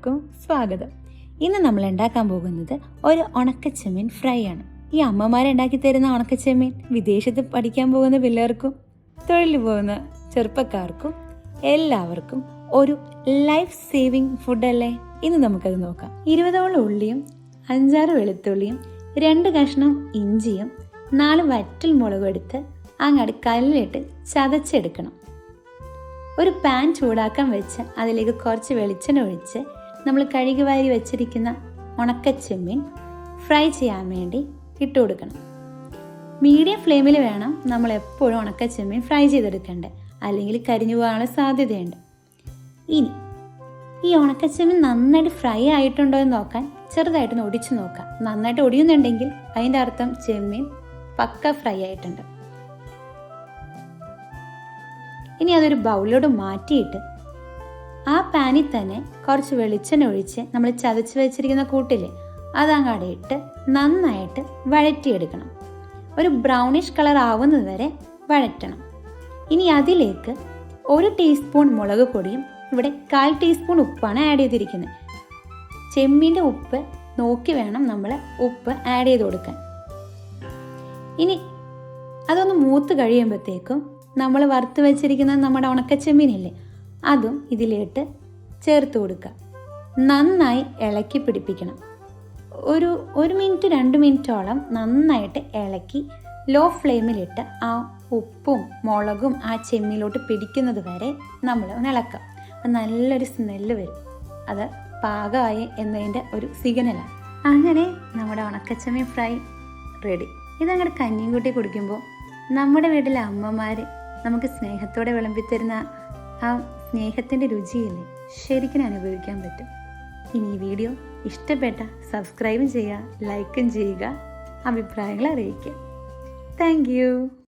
എല്ലാവർക്കും സ്വാഗതം. ഇന്ന് നമ്മൾ ഉണ്ടാക്കാൻ പോകുന്നത് ഒരു ഉണക്കച്ചെമ്മീൻ ഫ്രൈ ആണ്. ഈ അമ്മമാരുണ്ടാക്കി തരുന്ന ഉണക്കച്ചെമ്മീൻ വിദേശത്ത് പഠിക്കാൻ പോകുന്ന പിള്ളേർക്കും തൊഴിൽ പോകുന്ന ചെറുപ്പക്കാർക്കും എല്ലാവർക്കും ഒരു ലൈഫ് സേവിങ് ഫുഡല്ലേ. ഇന്ന് നമുക്കത് നോക്കാം. 20ഓളം ഉള്ളിയും 5-6 വെളുത്തുള്ളിയും 2 കഷ്ണം ഇഞ്ചിയും 4 വറ്റൽ മുളകും എടുത്ത് അങ്ങോട്ട് കല്ലിലിട്ട് ചതച്ചെടുക്കണം. ഒരു പാൻ ചൂടാക്കാൻ വെച്ച് അതിലേക്ക് കുറച്ച് വെളിച്ചെണ്ണ ഒഴിച്ച് നമ്മൾ കഴുകി വാരി വെച്ചിരിക്കുന്ന ഉണക്കച്ചെമ്മീൻ ഫ്രൈ ചെയ്യാൻ വേണ്ടി ഇട്ട് കൊടുക്കണം. മീഡിയം ഫ്ലെയിമിൽ വേണം നമ്മൾ എപ്പോഴും ഉണക്കച്ചെമ്മീൻ ഫ്രൈ ചെയ്തെടുക്കേണ്ടത്, അല്ലെങ്കിൽ കരിഞ്ഞു പോകാനുള്ള സാധ്യതയുണ്ട്. ഇനി ഈ ഉണക്കച്ചെമ്മീൻ നന്നായിട്ട് ഫ്രൈ ആയിട്ടുണ്ടോ എന്ന് നോക്കാൻ ചെറുതായിട്ടൊന്ന് ഒടിച്ചു നോക്കാം. നന്നായിട്ട് ഒടിയുന്നുണ്ടെങ്കിൽ അതിൻ്റെ അർത്ഥം ചെമ്മീൻ പക്ക ഫ്രൈ ആയിട്ടുണ്ട്. ഇനി അതൊരു ബൗളിലോട്ട് മാറ്റിയിട്ട് ആ പാനിൽ തന്നെ കുറച്ച് വെളിച്ചെണ്ണ ഒഴിച്ച് നമ്മൾ ചതച്ച് വെച്ചിരിക്കുന്ന കൂട്ടില്ലേ അതങ്ങാടെ ഇട്ട് നന്നായിട്ട് വഴറ്റിയെടുക്കണം. ഒരു ബ്രൗണിഷ് കളർ ആവുന്നത് വരെ വഴറ്റണം. ഇനി അതിലേക്ക് 1 ടീസ്പൂൺ മുളക് പൊടിയും ഇവിടെ 1/4 ടീസ്പൂൺ ഉപ്പാണ് ആഡ് ചെയ്തിരിക്കുന്നത്. ചെമ്മീൻ്റെ ഉപ്പ് നോക്കി വേണം നമ്മൾ ഉപ്പ് ആഡ് ചെയ്ത് കൊടുക്കാൻ. ഇനി അതൊന്ന് മൂത്ത് കഴിയുമ്പോഴത്തേക്കും നമ്മൾ വറുത്ത് വെച്ചിരിക്കുന്ന നമ്മുടെ ഉണക്കച്ചെമ്മീനില്ലേ അതും ഇതിലേക്ക് ചേർത്ത് കൊടുക്കുക. നന്നായി ഇളക്കി പിടിപ്പിക്കണം. ഒരു 1 മിനിറ്റ് 2 മിനിറ്റോളം നന്നായിട്ട് ഇളക്കി ലോ ഫ്ലെയിമിലിട്ട് ആ ഉപ്പും മുളകും ആ ചെമ്മീനിലോട്ട് പിടിക്കുന്നത് വരെ നമ്മൾ ഒന്ന് ഇളക്കാം. അപ്പം നല്ലൊരു സ്മെല്ല് വരും. അത് പാകമായി എന്നതിൻ്റെ ഒരു സിഗ്നലാണ്. അങ്ങനെ നമ്മുടെ ഉണക്കച്ചെമ്മീൻ ഫ്രൈ റെഡി. ഇതങ്ങനെ കഞ്ഞിയും കൂട്ടി കുടിക്കുമ്പോൾ നമ്മുടെ വീട്ടിലെ അമ്മമാർ നമുക്ക് സ്നേഹത്തോടെ വിളമ്പിത്തരുന്ന ആ സ്നേഹത്തിൻ്റെ രുചിയില്ലേ ശരിക്കും അനുഭവിക്കാൻ പറ്റും. ഇനി ഈ വീഡിയോ ഇഷ്ടപ്പെട്ട സബ്സ്ക്രൈബും ചെയ്യുക, ലൈക്കും ചെയ്യുക, അഭിപ്രായങ്ങൾ അറിയിക്കുക. Thank you.